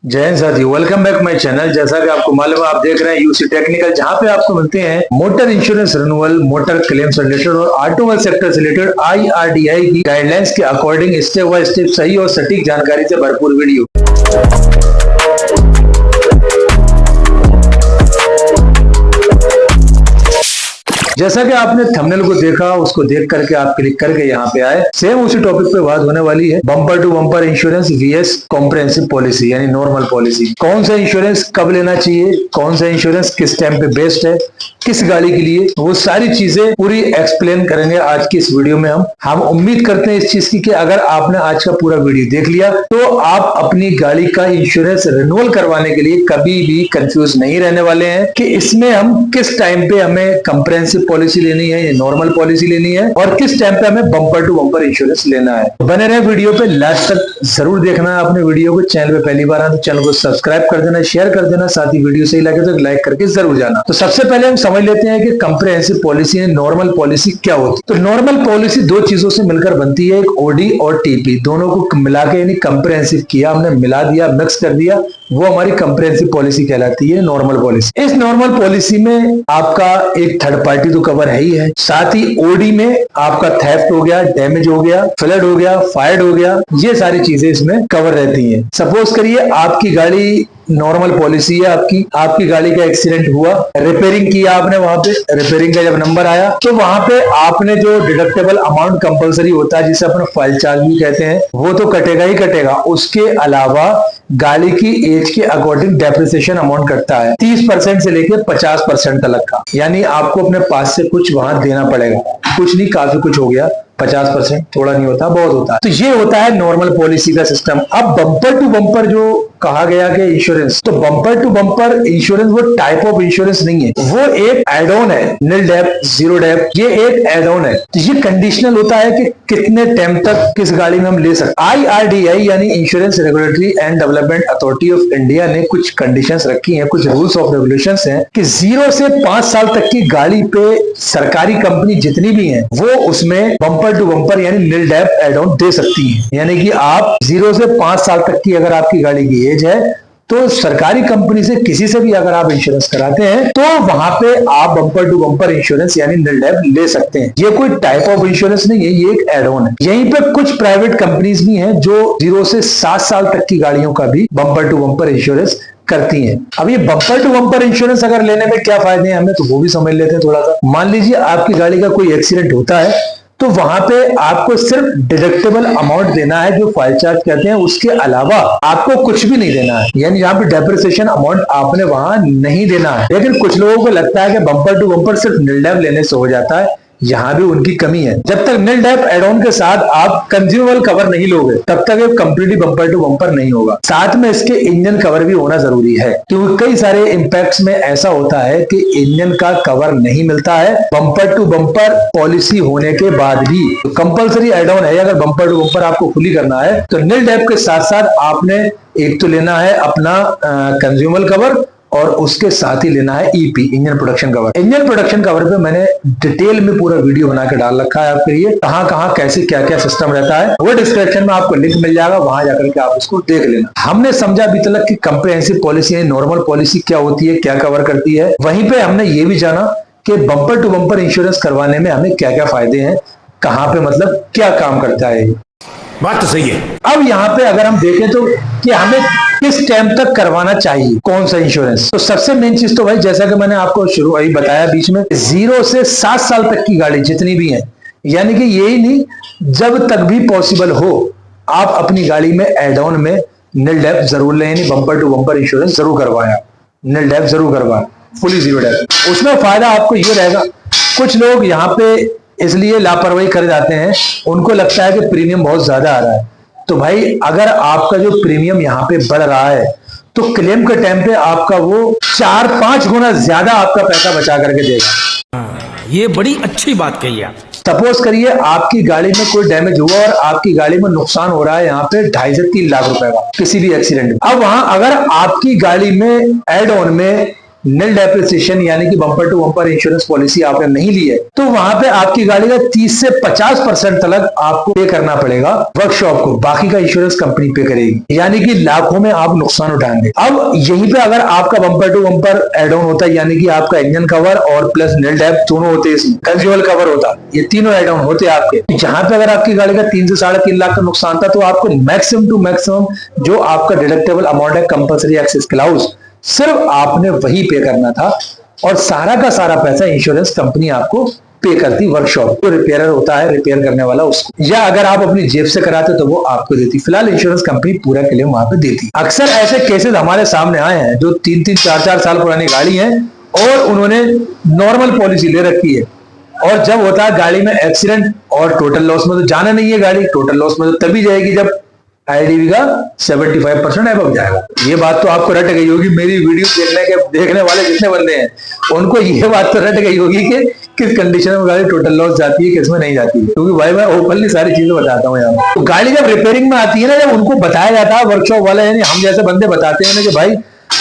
जय हिंद साथियों, welcome back my channel. जैसा कि आपको मालूम है, आप देख रहे हैं यूसी टेक्निकल, जहां पे आपको मिलते हैं motor insurance renewal, motor claim से रिलेटेड और ऑटोमोबाइल सेक्टर से रिलेटेड IRDAI की गाइडलाइंस के अकॉर्डिंग स्टेप बाय स्टेप सही और सटीक जानकारी से भरपूर वीडियो। जैसा कि आपने थंबनेल को देखा, उसको देख करके आप क्लिक करके यहाँ पे आए। सेम उसी टॉपिक पे बात होने वाली है, bumper to bumper insurance vs comprehensive policy यानी नॉर्मल पॉलिसी। कौन सा इंश्योरेंस कब लेना चाहिए, कौन सा इंश्योरेंस किस टाइम पे बेस्ट है, किस गाड़ी के लिए, वो सारी चीजें पूरी एक्सप्लेन करेंगे आज की इस वीडियो में। हम उम्मीद करते हैं इस चीज की कि अगर आपने आज का पूरा वीडियो देख लिया तो आप अपनी गाड़ी का इंश्योरेंस रिन्यूअल करवाने के लिए कभी भी कंफ्यूज नहीं रहने वाले हैं कि इसमें हम किस टाइम पे हमें कॉम्प्रिहेंसिव पॉलिसी लेनी है, नॉर्मल पॉलिसी लेनी है, और किस टाइम पे हमें बम्पर टू बम्पर इंश्योरेंस लेना है। बने रहे वीडियो पे, लास्ट तक जरूर देखना है आपने वीडियो को। चैनल पे पहली बार आए तो चैनल को सब्सक्राइब कर देना, शेयर कर देना, साथ ही वीडियो सही लगे तो लाइक करके जरूर जाना। तो सबसे पहले हम समझ लेते हैं कि कॉम्प्रिहेंसिव पॉलिसी है, नॉर्मल पॉलिसी क्या होती है। तो नॉर्मल पॉलिसी दो चीजों से मिलकर बनती है, एक ओडी और टीपी, दोनों को मिला के यानी कॉम्प्रिहेंसिव किया, हमने मिला दिया, मिक्स कर दिया, वो हमारी कॉम्प्रिहेंसिव पॉलिसी कहलाती है, नॉर्मल पॉलिसी। इस नॉर्मल पॉलिसी में आपका एक थर्ड पार्टी तो कवर है ही है, साथ ही ओडी में आपका थेफ्ट हो गया, डैमेज हो गया, फ्लड हो गया, फायर हो गया, ये सारी चीजें इसमें कवर रहती हैं। सपोज करिए आपकी गाड़ी नॉर्मल पॉलिसी है, आपकी गाड़ी का एक्सीडेंट हुआ, रिपेयरिंग किया आपने, वहां पे रिपेयरिंग का जब नंबर आया तो वहां पे आपने जो डिडक्टेबल अमाउंट कंपलसरी होता है, जिसे अपन फाइल चार्ज भी कहते हैं, वो तो कटेगा ही कटेगा। उसके अलावा गाड़ी की एज के अकॉर्डिंग डेप्रिसिएशन अमाउंट कटता है 30% से लेकर 50% तक का, यानी आपको अपने पास से कुछ वहां देना पड़ेगा। कुछ नहीं, काफी कुछ हो गया, 50%, थोड़ा नहीं होता, बहुत होता है। तो ये होता है नॉर्मल पॉलिसी का सिस्टम। अब बम्पर टू बम्पर जो कहा गया कि इंश्योरेंस, तो बम्पर टू बम्पर इंश्योरेंस वो टाइप ऑफ इंश्योरेंस नहीं है, वो एक एड ऑन है। नील डेप, जीरो डेप, ये एक एड ऑन है। तो ये कंडीशनल होता है कि कितने टाइम तक किस गाड़ी में हम ले सकते। IRDAI यानी insurance regulatory and development authority of India ने कुछ कंडीशंस रखी हैं, कुछ रूल्स ऑफ रेगुलेशंस हैं कि 0 से 5 साल तक की गाड़ी पे सरकारी कंपनी जितनी भी है वो उसमें बम्पर टू बम्पर यानी नील डेप एड ऑन दे सकती है। यानी कि आप 0 से 5 साल तक की अगर आपकी गाड़ी की एज है तो सरकारी कंपनी से किसी से भी अगर आप इंश्योरेंस कराते हैं तो वहां पे आप बम्पर टू बम्पर इंश्योरेंस यानी नील डेप ले सकते हैं। ये कोई टाइप ऑफ इंश्योरेंस नहीं है, ये एक एड ऑन है। यहीं पे कुछ प्राइवेट कंपनीज भी हैं जो 0 से 7 साल तक की गाड़ियों का भी बम्पर टू बम्पर इंश्योरेंस करती हैं। अब ये बम्पर टू बम्पर इंश्योरेंस अगर लेने में क्या फायदे हैं हमें, तो वो भी समझ लेते हैं थोड़ा सा। मान लीजिए आपकी गाड़ी का कोई एक्सीडेंट होता है तो वहां पे आपको सिर्फ डिडक्टेबल अमाउंट देना है, जो फाइल चार्ज कहते हैं, उसके अलावा आपको कुछ भी नहीं देना है। यानी यहाँ पे डेप्रिसिएशन अमाउंट आपने वहां नहीं देना है। लेकिन कुछ लोगों को लगता है कि बम्पर टू बम्पर सिर्फ नील डेप लेने से हो जाता है, यहाँ भी उनकी कमी है। जब तक नील डेप एड ऑन के साथ आप कंज्यूमेबल कवर नहीं लोगे तब तक ये कंप्लीटली बम्पर टू बम्पर नहीं होगा। साथ में इसके इंजन कवर भी होना जरूरी है, क्योंकि कई सारे इंपैक्ट्स में ऐसा होता है कि इंजन का कवर नहीं मिलता है बम्पर टू बम्पर पॉलिसी होने के बाद भी। कंपलसरी एड ऑन है, अगर बम्पर टू बम्पर आपको खुली करना है तो नील डेप के साथ साथ आपने एक तो लेना है अपना कंज्यूमेबल कवर, और उसके साथ ही लेना है EP engine production cover. Engine production cover पे मैंने डिटेल में पूरा वीडियो बना के डाल रखा है आपके लिए, कहां कैसे क्या क्या सिस्टम रहता है, वो डिस्क्रिप्शन में आपको लिंक मिल जाएगा, वहां जाकर के आप उसको देख लेना। हमने समझा अभी तक कि कॉम्प्रिहेंसिव पॉलिसी यानी नॉर्मल पॉलिसी क्या होती है, क्या कवर करती है। वहीं पे हमने ये भी जाना कि बम्पर टू बम्पर इंश्योरेंस करवाने में हमें क्या क्या फायदे हैं, कहां पे मतलब क्या काम करता है। बात तो सही है। अब यहाँ पे अगर हम देखें तो कि हमें किस टाइम तक करवाना चाहिए कौन सा इंश्योरेंस, तो सबसे मेन चीज तो भाई जैसा कि मैंने आपको शुरू ही बताया बीच में, 0 से 7 साल तक की गाड़ी जितनी भी है, यानी कि यही नहीं, जब तक भी पॉसिबल हो आप अपनी गाड़ी में एड ऑन में नील डेप जरूर लें, यानी बम्पर टू बम्पर इंश्योरेंस जरूर करवाया, नील डेप जरूर करवाया, फुली जीरो डेप। उसमें फायदा आपको ये रहेगा, कुछ लोग यहाँ पे इसलिए लापरवाही कर जाते हैं, उनको लगता है कि प्रीमियम बहुत ज्यादा आ रहा है। तो भाई अगर आपका जो प्रीमियम यहाँ पे बढ़ रहा है तो क्लेम के टाइम पे आपका वो 4-5 गुना ज्यादा आपका पैसा बचा करके देगा। ये बड़ी अच्छी बात कही आप। सपोज करिए आपकी गाड़ी में कोई डैमेज हुआ और आपकी गाड़ी में नुकसान हो रहा है यहाँ पे 2.5 से 3 लाख रुपए का किसी भी एक्सीडेंट में। अब वहां अगर आपकी गाड़ी में एड ऑन में नील डेप्रिसिएशन यानी कि bumper to bumper insurance policy आपने नहीं ली है, तो वहां पे आपकी गाड़ी का 30 से 50% तक आपको पे करना पड़ेगा वर्कशॉप को, बाकी का इंश्योरेंस कंपनी पे करेगी, यानी कि लाखों में आप नुकसान उठाएंगे। अब यहीं पे अगर आपका bumper to bumper add on होता है, यानी कि आपका इंजन कवर और प्लस नील डेप दोनों होते हैं, इसमें कंज्यूमर कवर होता, ये तीनों एड ऑन होते आपके, जहां पे अगर आपकी गाड़ी का 3 से 3.5 लाख का नुकसान था, तो आपको मैक्सिमम टू मैक्सिमम जो आपका डिडक्टेबल अमाउंट है कंपल्सरी एक्सेस क्लाउज, सिर्फ आपने वही पे करना था और सारा का सारा पैसा इंश्योरेंस कंपनी आपको पे करती वर्कशॉप, जो रिपेयरर होता है रिपेयर करने वाला उसको, या अगर आप अपनी जेब से कराते तो वो आपको देती। फिलहाल इंश्योरेंस कंपनी पूरा क्लेम वहां पे देती। अक्सर ऐसे केसेस हमारे सामने आए हैं जो 3-3, 4-4 साल पुरानी गाड़ी है और उन्होंने नॉर्मल पॉलिसी ले रखी है, और जब होता है गाड़ी में एक्सीडेंट और टोटल लॉस में तो जाना नहीं है गाड़ी, टोटल लॉस में तो तभी जाएगी जब आईडीवी का 75% एबव जाएगा। ये बात तो आपको रट गई होगी, मेरी वीडियो देखने वाले जितने बंदे हैं उनको ये बात तो रट गई होगी कि किस कंडीशन में गाड़ी टोटल लॉस जाती है, किस में नहीं जाती है, क्योंकि भाई मैं ओपनली सारी चीजें बताता हूँ यहाँ। तो गाड़ी जब रिपेयरिंग में आती है ना, जब उनको बताया जाता है वर्कशॉप वाले यानी हम जैसे बंदे बताते हैं ना कि भाई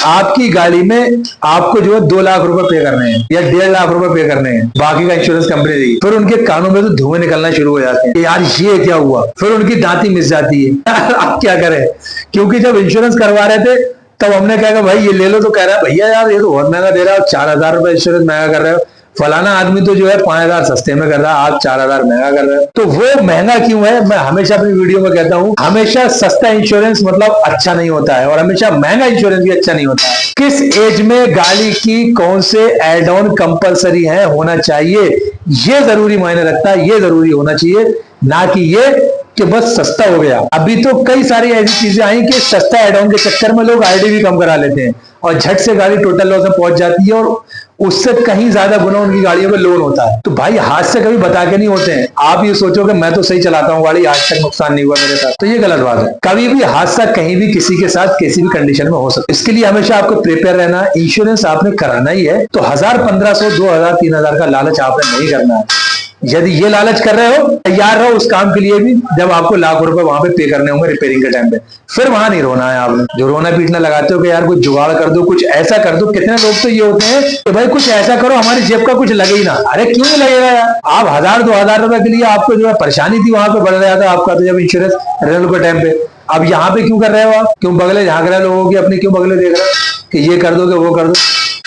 आपकी गाड़ी में आपको जो है 2 लाख रुपए पे करने हैं या 1.5 लाख रुपए पे करने हैं, बाकी का इंश्योरेंस कंपनी देगी, फिर उनके कानों में तो धुएं निकलना शुरू हो जाते हैं, यार ये क्या हुआ, फिर उनकी दांती मिस जाती है। आप क्या करें, क्योंकि जब इंश्योरेंस करवा रहे थे तब हमने कहा कि भाई ये ले लो, तो कह रहा है भैया यार ये तो बहुत महंगा दे रहा है, 4,000 रुपए इंश्योरेंस महंगा कर रहे हो, फलाना आदमी तो जो है 5,000 सस्ते में कर रहा है, आप 4,000 महंगा कर रहे हो। तो वो महंगा क्यों है, मैं हमेशा अपनी वीडियो में कहता हूं, हमेशा सस्ता इंश्योरेंस मतलब अच्छा नहीं होता है और हमेशा महंगा इंश्योरेंस भी अच्छा नहीं होता है। किस एज में गाड़ी की कौन से एड ऑन कंपलसरी है होना चाहिए, ये जरूरी मायने रखता है, ये जरूरी होना चाहिए, ना कि ये कि बस सस्ता हो गया। अभी तो कई सारी ऐसी चीजें आई कि सस्ता एड ऑन के चक्कर में लोग आईडी भी कम करा लेते हैं और झट से गाड़ी टोटल लॉस में पहुंच जाती है और उससे कहीं ज्यादा गुना उनकी गाड़ियों में लोन होता है। तो भाई हाथ से कभी बता के नहीं होते हैं। आप ये सोचो कि मैं तो सही चलाता हूँ गाड़ी, आज तक नुकसान नहीं हुआ मेरे साथ, तो ये गलत बात है। कभी भी हादसा कहीं भी किसी के साथ किसी भी कंडीशन में हो सकता है। इसके लिए हमेशा आपको प्रिपेयर रहना, इंश्योरेंस आपने कराना ही है तो 1,000, 1,500, 2,000, 3,000 का लालच आपने नहीं करना है। यदि ये लालच कर रहे हो, तैयार रहो उस काम के लिए भी जब आपको लाखों रुपए वहां पे पे करने होंगे रिपेयरिंग के टाइम पे, फिर वहां नहीं रोना है आपने। जो रोना पीटना लगाते हो कि यार कुछ जुगाड़ कर दो, कुछ ऐसा कर दो, कितने लोग तो ये होते हैं कि भाई कुछ ऐसा करो हमारी जेब का कुछ लगे ही ना। अरे क्यों नहीं लगेगा यार, आप 1,000-2,000 रुपए के लिए आपको जो है परेशानी थी वहां पे बढ़ रहा था आपका, तो जब इंश्योरेंस रिन्यूअल के टाइम पे, अब यहाँ पे क्यों कर रहे हो आप, क्यों बगले झांक रहे लोगों की, अपने क्यों बगले देख रहे हो कि ये कर दो कि वो कर दो।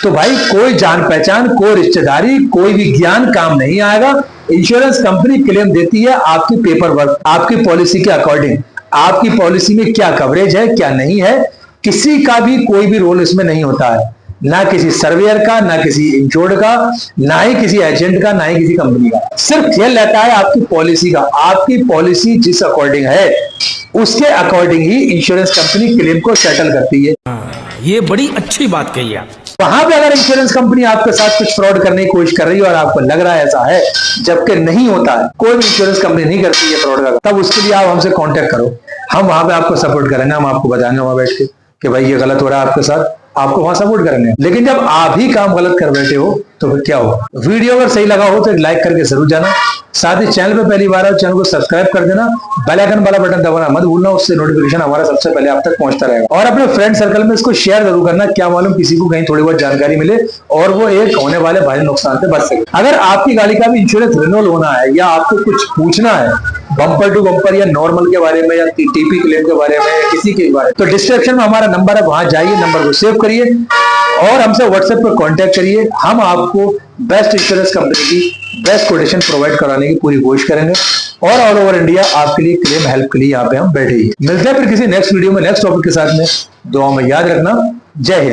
तो भाई कोई जान पहचान, कोई रिश्तेदारी, कोई भी ज्ञान काम नहीं आएगा। इंश्योरेंस कंपनी क्लेम देती है आपकी पेपर वर्क, आपकी पॉलिसी के अकॉर्डिंग, आपकी पॉलिसी में क्या कवरेज है क्या नहीं है, किसी का भी कोई भी रोल इसमें नहीं होता है, ना किसी सर्वेयर का, ना किसी इंश्योर्ड का, ना ही किसी एजेंट का, ना ही किसी कंपनी का। सिर्फ खेल रहता है आपकी पॉलिसी का। आपकी पॉलिसी जिस अकॉर्डिंग है उसके अकॉर्डिंग ही इंश्योरेंस कंपनी क्लेम को सेटल करती है। ये बड़ी अच्छी बात कही आप। वहां पे अगर इंश्योरेंस कंपनी आपके साथ कुछ फ्रॉड करने की कोशिश कर रही है और आपको लग रहा है ऐसा है, जबकि नहीं होता है, कोई भी इंश्योरेंस कंपनी नहीं करती है फ्रॉड का, तब उसके लिए आप हमसे कांटेक्ट करो, हम वहां पे आपको सपोर्ट करेंगे, हम आपको बताएंगे वहां बैठ के कि भाई ये गलत हो रहा है आपके साथ, आपको वहां सपोर्ट करेंगे। लेकिन जब आप ही काम गलत कर बैठे हो तो फिर क्या हो। वीडियो अगर सही लगा हो तो एक लाइक करके जरूर जाना, साथ ही चैनल पे पहली बार हो चैनल को सब्सक्राइब कर देना, बेल आइकन वाला बटन दबाना मत भूलना, उससे नोटिफिकेशन हमारा सबसे पहले आप तक पहुंचता रहेगा। और अपने फ्रेंड सर्कल में इसको शेयर जरूर करना, क्या मालूम किसी को कहीं थोड़ी बहुत जानकारी मिले और वो एक होने वाले भारी नुकसान से बच सके। अगर आपकी गाड़ी का भी इंश्योरेंस रिन्यूअल होना है या आपको कुछ पूछना है बम्पर टू बम्पर या नॉर्मल के बारे में या टीपी क्लेम के बारे में या किसी के बारे में, तो डिस्क्रिप्शन में हमारा नंबर है, वहां जाइए, नंबर को सेव करिए और हमसे व्हाट्सएप पर कांटेक्ट करिए। हम आपको बेस्ट इंश्योरेंस कंपनी की बेस्ट कोटेशन प्रोवाइड कराने की पूरी कोशिश करेंगे और ऑल ओवर इंडिया आपके लिए क्लेम हेल्प के लिए यहाँ पे हम बैठे ही। मिलते हैं फिर किसी नेक्स्ट वीडियो में नेक्स्ट टॉपिक के साथ में। दुआ में याद रखना। जय हिंद।